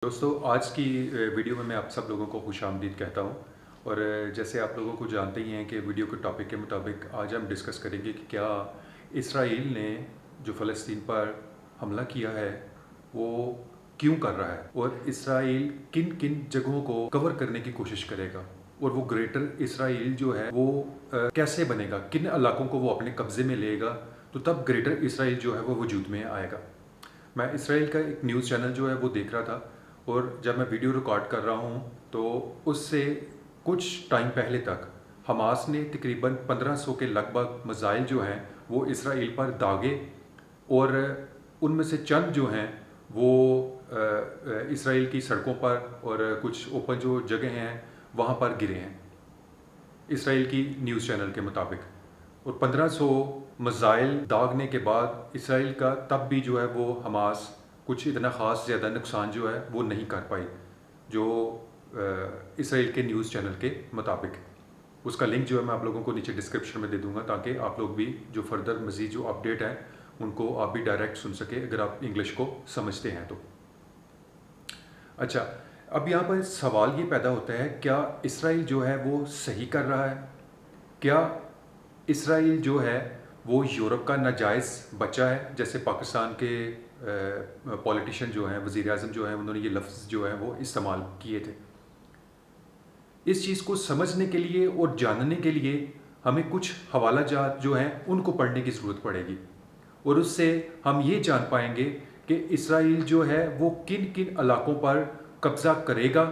दोस्तों आज की वीडियो में मैं आप सब लोगों को खुश आमदीद कहता हूँ। और जैसे आप लोगों को जानते ही हैं कि वीडियो के टॉपिक के मुताबिक आज हम डिस्कस करेंगे कि क्या इसराइल ने जो फ़लस्तीन पर हमला किया है वो क्यों कर रहा है, और इसराइल किन किन जगहों को कवर करने की कोशिश करेगा, और वो ग्रेटर इसराइल जो है वो कैसे बनेगा, किन इलाकों को वो अपने कब्ज़े में लेगा, तो तब ग्रेटर इसराइल जो है वो वजूद में आएगा। मैं इसराइल का एक न्यूज़ चैनल जो है वो देख रहा था, और जब मैं वीडियो रिकॉर्ड कर रहा हूँ तो उससे कुछ टाइम पहले तक हमास ने तकरीबन 1500 के लगभग मिसाइल जो हैं वो इसराइल पर दागे, और उनमें से चंद जो हैं वो इसराइल की सड़कों पर और कुछ ओपन जो जगह हैं वहाँ पर गिरे हैं इसराइल की न्यूज़ चैनल के मुताबिक। और 1500 मिसाइल दागने के बाद इसराइल का तब भी जो है वो हमास कुछ इतना ख़ास ज़्यादा नुकसान जो है वो नहीं कर पाई, जो इसराइल के न्यूज़ चैनल के मुताबिक। उसका लिंक जो है मैं आप लोगों को नीचे डिस्क्रिप्शन में दे दूंगा, ताकि आप लोग भी जो फर्दर मज़ीद जो अपडेट हैं उनको आप भी डायरेक्ट सुन सके अगर आप इंग्लिश को समझते हैं तो। अच्छा, अब यहाँ पर सवाल ये पैदा होता है, क्या इसराइल जो है वो सही कर रहा है? क्या इसराइल जो है वो यूरोप का नाजायज़ बच्चा है? जैसे पाकिस्तान के पॉलिटिशियन जो हैं, वज़ीर आज़म जो हैं, उन्होंने ये लफ्ज़ जो है वो इस्तेमाल किए थे। इस चीज़ को समझने के लिए और जानने के लिए हमें कुछ हवाला जात जो हैं उनको पढ़ने की ज़रूरत पड़ेगी, और उससे हम ये जान पाएंगे कि इसराइल जो है वो किन किन इलाकों पर कब्ज़ा करेगा,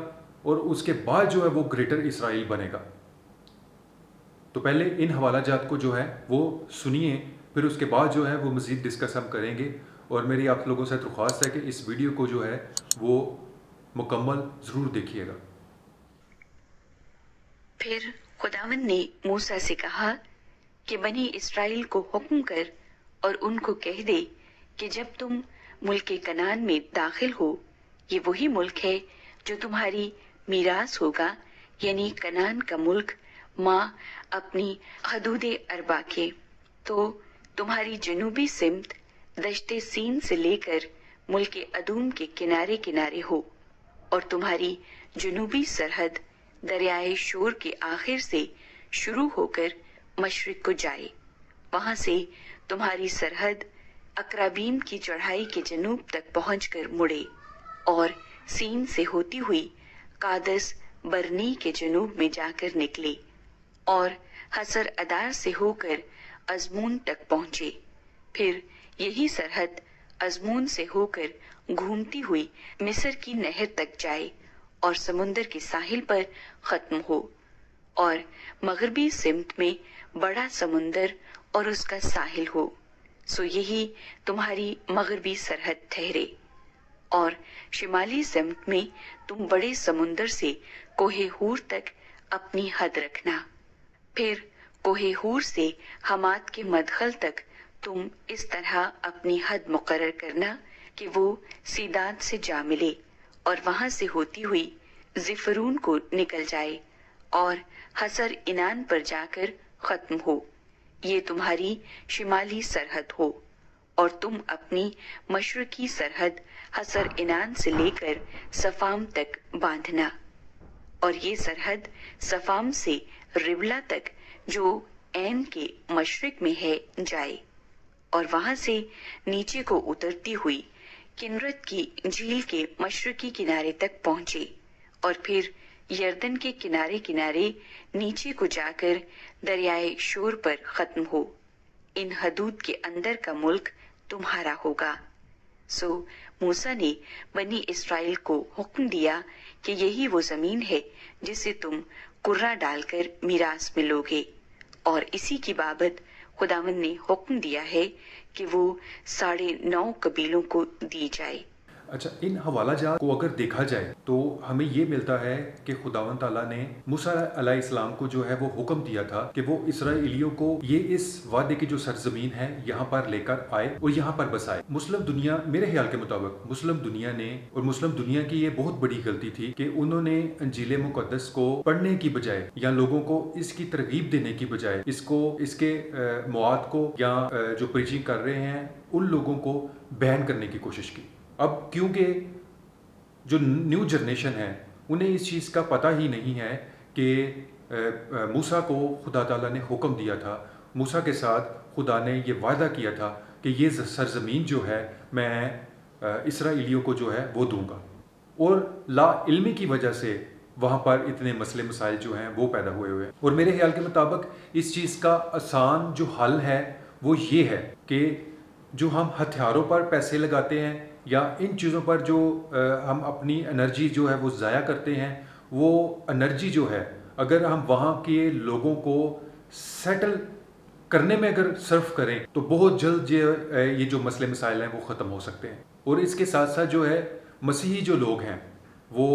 और उसके बाद जो है वो ग्रेटर इसराइल बनेगा। तो पहले इन हवाला जात को जो है वो सुनिए, फिर उसके बाद जो है वो मज़ीद डिस्कस हम करेंगे। और मेरी आप लोगों से दरख्वास्त है कि इस वीडियो को जो है वो मुकम्मल ज़रूर देखिएगा। फिर खुदावंद ने मूसा से कहा कि बनी इस्राएल को हुक्म कर और उनको कह दे कि जब तुम मुल्क कनान में दाखिल हो, ये वही मुल्क है जो तुम्हारी मीरास होगा, यानी कनान का मुल्क माँ अपनी हदूदे अरबा के। तो तुम्हारी जनूबी सिमत दश्ते सीन से लेकर मुल्क अदूम के किनारे किनारे हो, और तुम्हारी जनूबी सरहद दरियाए शोर के आखिर से शुरू होकर मशरिक को जाए। वहां से तुम्हारी सरहद अक्राबीम की चढ़ाई के जनूब तक पहुंचकर मुड़े, और सीन से होती हुई कादस बरनी के जनूब में जाकर निकले, और हसर अदार से होकर अजमून तक पहुंचे। फिर यही सरहद अजमून से होकर घूमती हुई मिस्र की नहर तक जाए और समुंदर के साहिल पर खत्म हो, और मगरबी सिमत में बड़ा समुंदर और उसका साहिल हो। सो यही तुम्हारी मगरबी सरहद ठहरे। और शिमाली सिमत में तुम बड़े समुंदर से कोहे हूर तक अपनी हद रखना। फिर कोहे हूर से हमात के मदखल तक तुम इस तरह अपनी हद मुकर्रर करना कि वो सीदात से जा मिले, और वहां से होती हुई जिफरून को निकल जाए और हसर इनान पर जाकर खत्म हो। ये तुम्हारी शिमाली सरहद हो, और तुम अपनी मशरकी सरहद हसर इनान से लेकर सफाम तक बांधना, और ये सरहद सफाम से रिबला तक जो ऐन के मशरिक में है जाए, और वहां से नीचे को उतरती हुई किन्नरत की झील के मशरकी किनारे तक पहुंचे, और फिर यर्दन के किनारे किनारे नीचे को जाकर दरियाए शोर पर खत्म हो। इन हदूद के अंदर का मुल्क तुम्हारा होगा। सो मूसा ने बनी इस्राएल को हुक्म दिया कि यही वो जमीन है जिसे तुम कुर्रा डालकर मीरास में लोगे, और इसी की बाबत खुदावंद ने हुक्म दिया है कि वो 9.5 कबीलों को दी जाए। अच्छा, इन हवाला जात को अगर देखा जाए तो हमें ये मिलता है कि खुदावंद ताला ने मूसा अलैहिस्सलाम को जो है वो हुक्म दिया था कि वो इसराइलियों को ये इस वादे की जो सरजमीन है यहाँ पर लेकर आए और यहाँ पर बसाए। मुस्लिम दुनिया, मेरे ख्याल के मुताबिक मुस्लिम दुनिया ने, और मुस्लिम दुनिया की ये बहुत बड़ी गलती थी कि उन्होंने इंजील मुकद्दस को पढ़ने की बजाय या लोगों को इसकी तरगीब देने की बजाय इसके मवाद को या जो प्रीचिंग कर रहे हैं उन लोगों को बैन करने की कोशिश की। अब क्योंकि جو نیو جنریشن ہے انہیں اس چیز کا پتہ ہی نہیں ہے کہ موسیٰ کو خدا تعالیٰ نے حکم دیا تھا، موسیٰ کے ساتھ خدا نے یہ وعدہ کیا تھا کہ یہ سرزمین جو ہے میں اسرائیلیوں کو جو ہے وہ دوں گا، اور لا علمی کی وجہ سے وہاں پر اتنے مسئلے مسائل جو ہیں وہ پیدا ہوئے ہیں۔ اور میرے خیال کے مطابق اس چیز کا آسان جو حل ہے وہ یہ ہے کہ جو ہم ہتھیاروں پر پیسے لگاتے ہیں یا ان چیزوں پر جو ہم اپنی انرجی جو ہے وہ ضائع کرتے ہیں، وہ انرجی جو ہے اگر ہم وہاں کے لوگوں کو سیٹل کرنے میں اگر صرف کریں تو بہت جلد یہ جو مسئلے مسائل ہیں وہ ختم ہو سکتے ہیں۔ اور اس کے ساتھ ساتھ جو ہے مسیحی جو لوگ ہیں وہ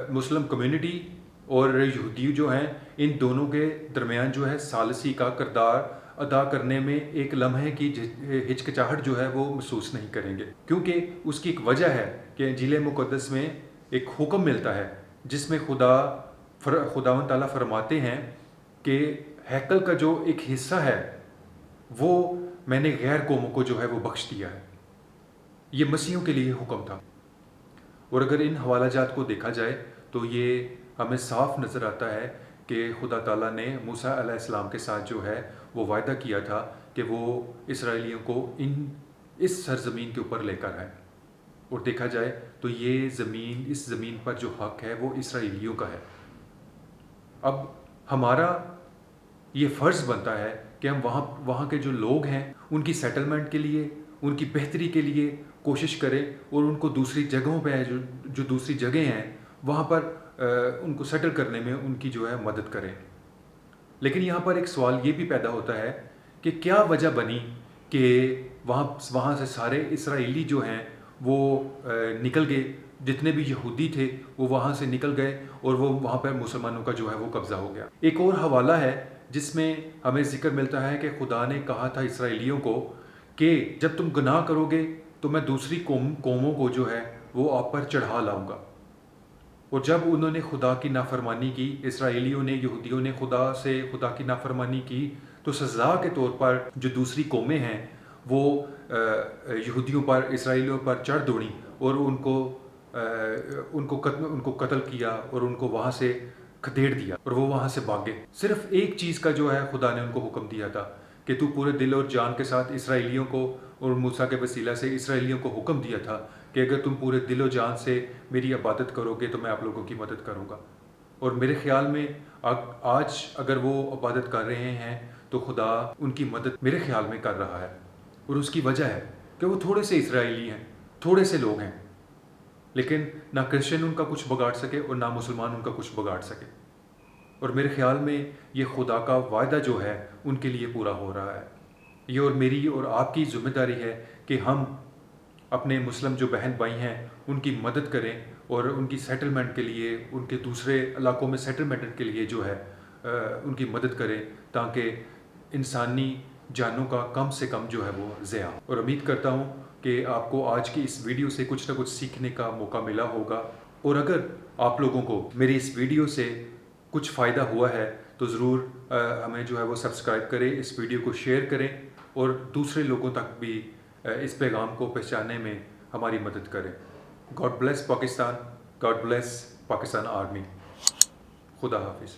مسلم کمیونٹی اور یہودی جو ہیں ان دونوں کے درمیان جو ہے ثالثی کا کردار ادا کرنے میں ایک لمحے کی ہچکچاہٹ جو ہے وہ محسوس نہیں کریں گے، کیونکہ اس کی ایک وجہ ہے کہ انجیل مقدس میں ایک حکم ملتا ہے جس میں خداوند تعالیٰ فرماتے ہیں کہ ہیکل کا جو ایک حصہ ہے وہ میں نے غیر قوموں کو جو ہے وہ بخش دیا ہے۔ یہ مسیحیوں کے لیے حکم تھا، اور اگر ان حوالہ جات کو دیکھا جائے تو یہ ہمیں صاف نظر آتا ہے کہ خدا تعالیٰ نے موسیٰ علیہ السلام کے ساتھ جو ہے وہ وعدہ کیا تھا کہ وہ اسرائیلیوں کو اس سرزمین کے اوپر لے کر آئے، اور دیکھا جائے تو یہ زمین، اس زمین پر جو حق ہے وہ اسرائیلیوں کا ہے۔ اب ہمارا یہ فرض بنتا ہے کہ ہم وہاں کے جو لوگ ہیں ان کی سیٹلمنٹ کے لیے، ان کی بہتری کے لیے کوشش کریں، اور ان کو دوسری جگہوں پہ جو دوسری جگہیں ہیں وہاں پر ان کو سیٹل کرنے میں ان کی جو ہے مدد کریں۔ لیکن یہاں پر ایک سوال یہ بھی پیدا ہوتا ہے کہ کیا وجہ بنی کہ وہاں سے سارے اسرائیلی جو ہیں وہ نکل گئے، جتنے بھی یہودی تھے وہ وہاں سے نکل گئے اور وہ وہاں پر مسلمانوں کا جو ہے وہ قبضہ ہو گیا۔ ایک اور حوالہ ہے جس میں ہمیں ذکر ملتا ہے کہ خدا نے کہا تھا اسرائیلیوں کو کہ جب تم گناہ کرو گے تو میں دوسری قوموں کو جو ہے وہ آپ پر چڑھا لاؤں گا، اور جب انہوں نے خدا کی نافرمانی کی، اسرائیلیوں نے، یہودیوں نے خدا کی نافرمانی کی، تو سزا کے طور پر جو دوسری قومیں ہیں وہ یہودیوں پر، اسرائیلیوں پر چڑھ دوڑیں اور ان کو قتل کیا اور ان کو وہاں سے کھدیڑ دیا، اور وہ وہاں سے بھاگے۔ صرف ایک چیز کا جو ہے خدا نے ان کو حکم دیا تھا کہ تو پورے دل اور جان کے ساتھ اسرائیلیوں کو، اور موسیٰ کے وسیلہ سے اسرائیلیوں کو حکم دیا تھا کہ اگر تم پورے دل و جان سے میری عبادت کرو گے تو میں آپ لوگوں کی مدد کروں گا۔ اور میرے خیال میں آج اگر وہ عبادت کر رہے ہیں تو خدا ان کی مدد میرے خیال میں کر رہا ہے، اور اس کی وجہ ہے کہ وہ تھوڑے سے اسرائیلی ہیں، تھوڑے سے لوگ ہیں، لیکن نہ کرسچن ان کا کچھ بگاڑ سکے اور نہ مسلمان ان کا کچھ بگاڑ سکے۔ اور میرے خیال میں یہ خدا کا وعدہ جو ہے ان کے لیے پورا ہو رہا ہے۔ یہ اور میری اور آپ کی ذمہ داری ہے کہ ہم اپنے مسلم جو بہن بھائی ہیں ان کی مدد کریں، اور ان کی سیٹلمنٹ کے لیے، ان کے دوسرے علاقوں میں سیٹلمنٹ کے لیے جو ہے ان کی مدد کریں، تاکہ انسانی جانوں کا کم سے کم جو ہے وہ ضیاع۔ اور امید کرتا ہوں کہ آپ کو آج کی اس ویڈیو سے کچھ نہ کچھ سیکھنے کا موقع ملا ہوگا، اور اگر آپ لوگوں کو میری اس ویڈیو سے کچھ فائدہ ہوا ہے تو ضرور ہمیں جو ہے وہ سبسکرائب کریں، اس ویڈیو کو شیئر کریں، اور دوسرے لوگوں تک بھی اس پیغام کو پہنچانے میں ہماری مدد کریں۔ God bless Pakistan, God bless Pakistan army. خدا حافظ۔